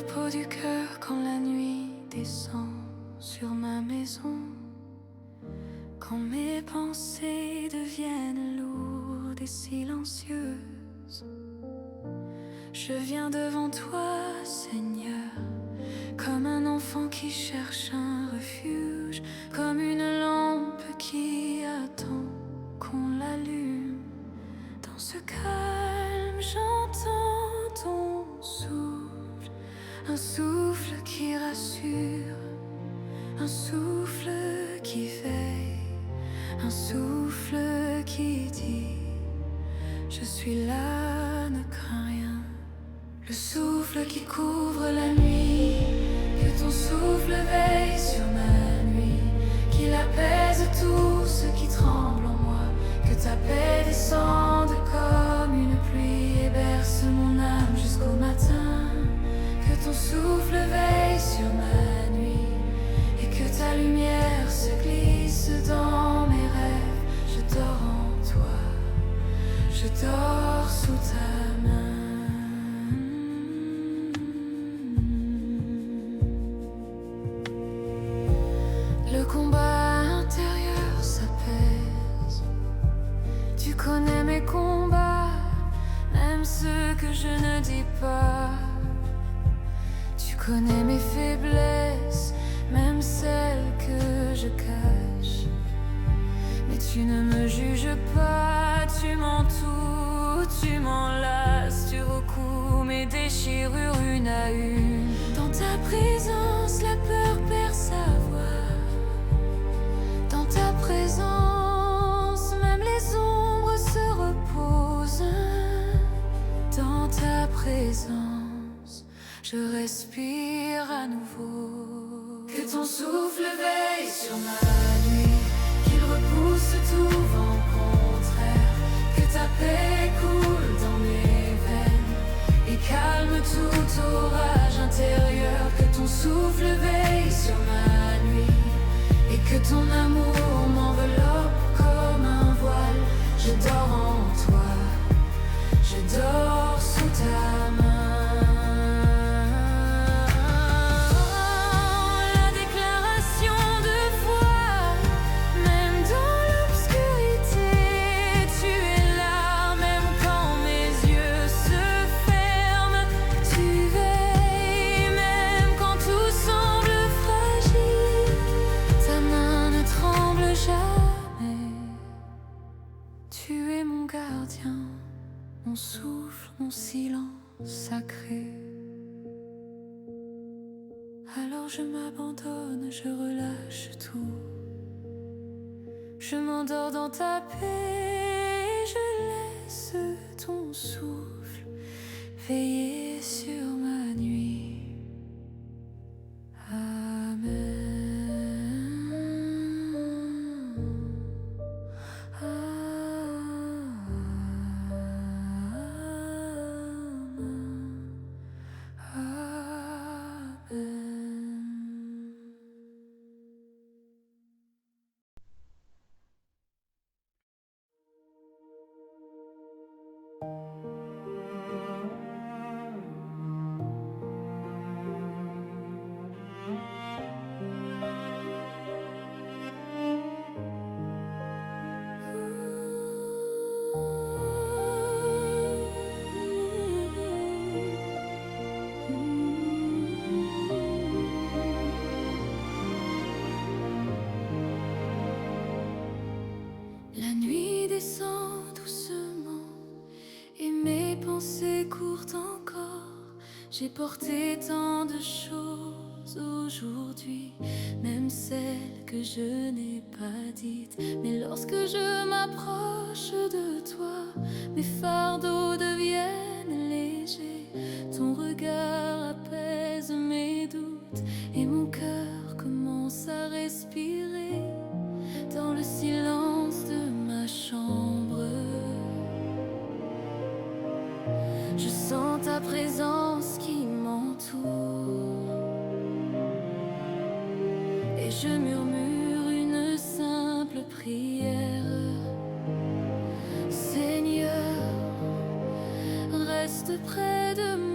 repos du cœur quand la nuit descend sur ma maison. Quand mes pensées deviennent lourdes et silencieuses, je viens devant toi, Seigneur, comme un enfant qui cherche un refuge, comme une lampe qui attend qu'on l'allume. Dans ce calme, j'entends ton souffle, un souffle qui rassure, un souffle qui veille, un souffle qui dit: je suis là, ne crains rien. Le souffle qui couvre la nuit, que ton souffle veille sur ma nuit, qu'il apaise tout ce qui tremble en moi, que ta paix descende comme une pluie et berce mon âme jusqu'au matin, que ton souffle veille sur ma nuit et que ta lumière se glisse dans mes rêves. Je dors en toi, je dors sous ta main. Le combat intérieur s'apaise. Tu connais mes combats, même ceux que je ne dis pas. Tu connais mes faiblesses, même celles que je cache. Mais tu ne me juges pas, tu m'entoures, tu m'enlaces, tu recouds mes déchirures une à une. Dans ta présence, la peur perd sa voix. Dans ta présence, même les ombres se reposent. Dans ta présence, je respire à nouveau. Que ton souffle veille sur ma nuit, qu'il repousse tout vent contraire, que ta paix coule dans mes veines et calme tout orage intérieur. Que ton souffle veille sur ma nuit et que ton amour m'enveloppe comme un voile. Je dors en toi, je dors sous ta main. La déclaration de foi, même dans l'obscurité, tu es là, même quand mes yeux se ferment. Tu veilles, même quand tout semble fragile. Ta main ne tremble jamais. Tu es mon gardien, mon souffle, mon silence sacré. Alors je m'abandonne, je relâche tout. Je m'endors dans ta paix, je laisse ton souffle veiller sur ma nuit. Amen. La nuit descend doucement et mes pensées courent encore. J'ai porté tant de choses aujourd'hui, même celles que je n'ai pas dites. Mais lorsque je m'approche de toi, mes fardeaux deviennent légers. Ton regard apaise mes doutes et mon cœur commence à respirer. Dans le silence de ma chambre, je sens ta présence qui m'entoure et je murmure une simple prière. Seigneur, reste près de moi.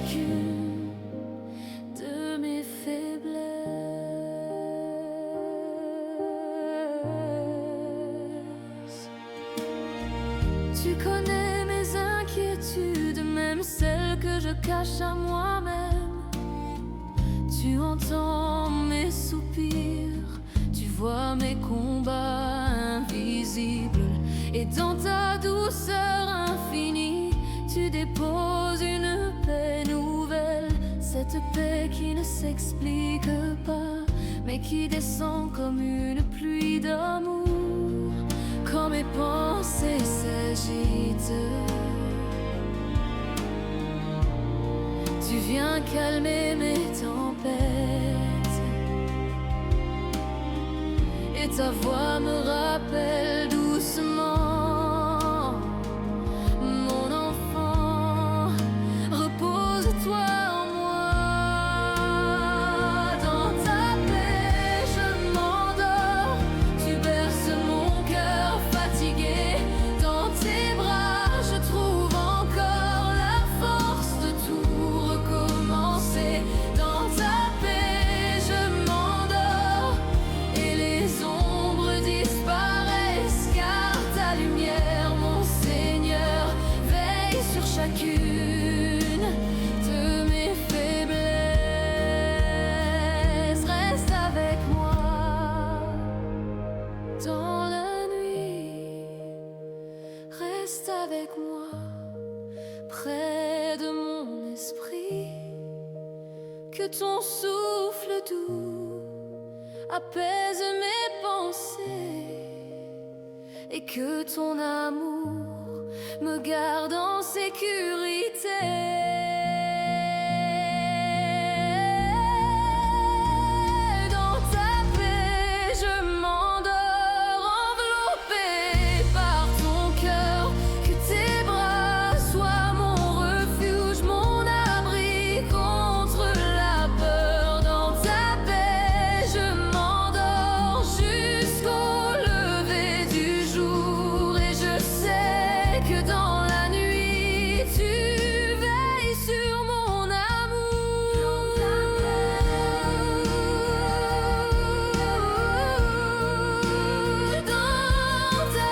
chacune de mes faiblesses. Tu connais mes inquiétudes, même celles que je cache à moi-même. Tu entends mes soupirs, tu vois mes combats invisibles. Et dans ta douceur infinie, tu déposes une paix nouvelle. Cette paix qui ne s'explique pas, mais qui descend comme une pluie d'amour. Quand mes pensées s'agitent, tu viens calmer mes tempêtes. Et ta voix me rappelle doucement: mon enfant, repose-toi en moi. Dans ta paix je m'endors, tu berces mon cœur fatigué. Dans tes bras je trouve encore la force de tout recommencer. Dans ta paix je m'endors et les ombres disparaissent, car ta lumière, mon Seigneur, veille sur chacune de mes faiblesses. Reste avec moi dans la nuit, reste avec moi près de mon esprit. Que ton souffle doux apaise mes pensées et que ton amour me garde en sécurité. Dans ta paix je m'endors, enveloppé par ton cœur. Que tes bras soient mon refuge, mon abri contre la peur. Dans ta paix je m'endors jusqu'au lever du jour. Et je sais que dans la nuit tu veilles sur mon amour. Dans ta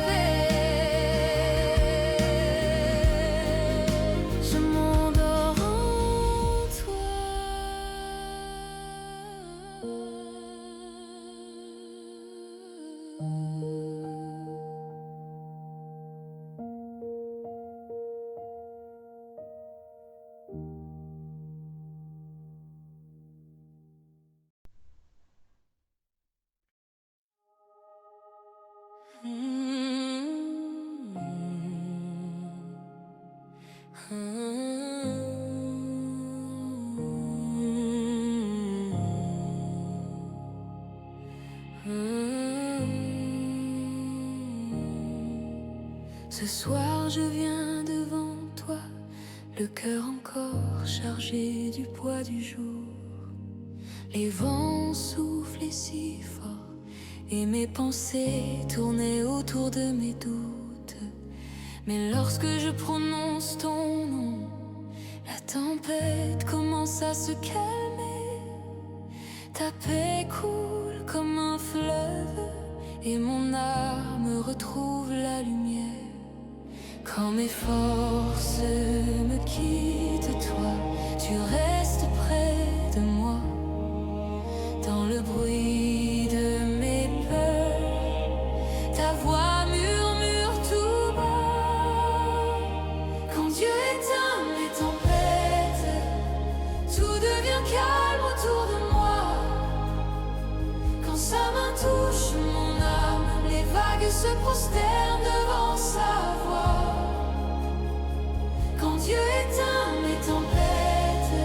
paix je m'endors en toi. Ce soir je viens devant toi, le cœur encore chargé du poids du jour. Les vents soufflaient si fort et mes pensées tournaient autour de mes doutes. Mais lorsque je prononce ton nom, la tempête commence à se calmer. Ta paix coule comme un fleuve et mon âme retrouve la lumière. Quand mes forces me quittent, toi, tu restes près de moi. Dans le bruit de mes peurs, ta voix murmure tout bas. Quand Dieu éteint mes tempêtes, tout devient calme autour de moi. Quand sa main touche mon âme, les vagues se prosternent devant sa voix. Quand Dieu éteint mes tempêtes,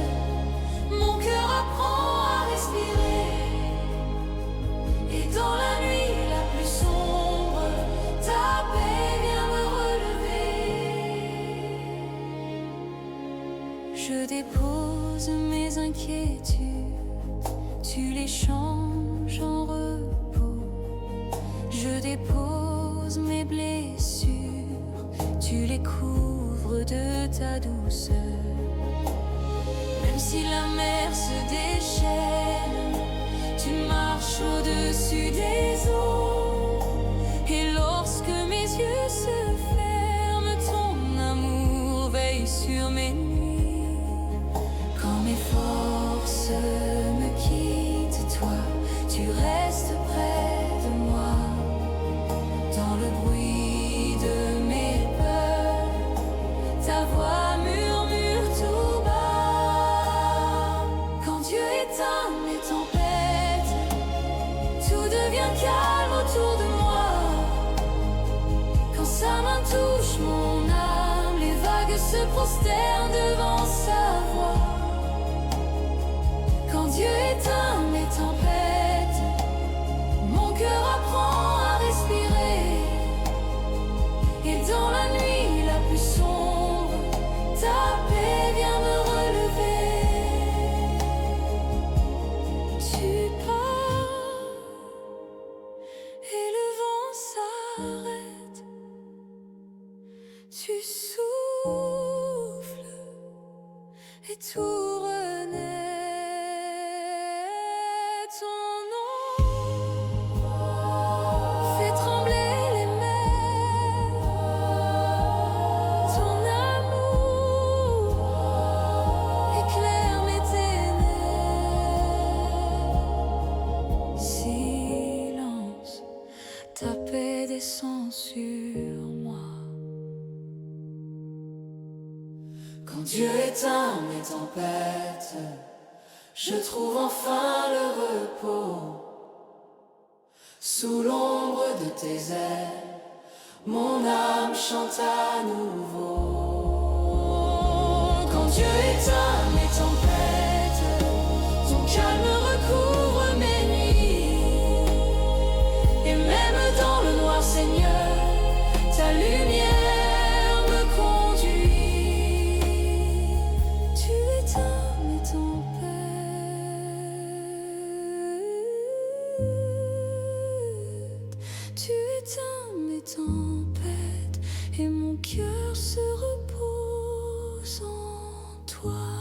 mon cœur apprend à respirer. Et dans la nuit la plus sombre, ta paix vient me relever. Je dépose mes inquiétudes, tu les changes en repos. Je dépose mes blessures, tu les couvres de ta douceur. si la mer se déchaîne, tu marches au-dessus des eaux. Et lorsque mes yeux se ferment, ton amour veille sur mes nuits. Quand mes forces me quittent, toi, tu restes près de moi. Dans le bruit de mes peurs, ta voix murmure tout bas. Quand Dieu éteint mes tempêtes, tout devient calme autour de moi. Quand sa main touche mon âme, les vagues se prosternent devant sa voix. Quand Dieu éteint mes tempêtes, mon cœur apprend à respirer. Et dans la nuit la plus sombre, ta paix vient me relever. Tu pars et le vent s'arrête. Tu souffles et tout renaît. Ton nom fait trembler les mers. Ton amour éclaire mes ténèbres. Silence, ta paix descend sur moi. Quand Dieu éteint mes tempêtes, je trouve enfin le repos. Sous l'ombre de tes ailes, mon âme chante à nouveau. Quand Dieu éteint mes tempêtes, ton calme recouvre mes nuits. Et même dans le noir, Seigneur, ta lumière me conduit. Tu éteins mes tempêtes, tu éteins mes tempêtes, et mon cœur se repose en toi.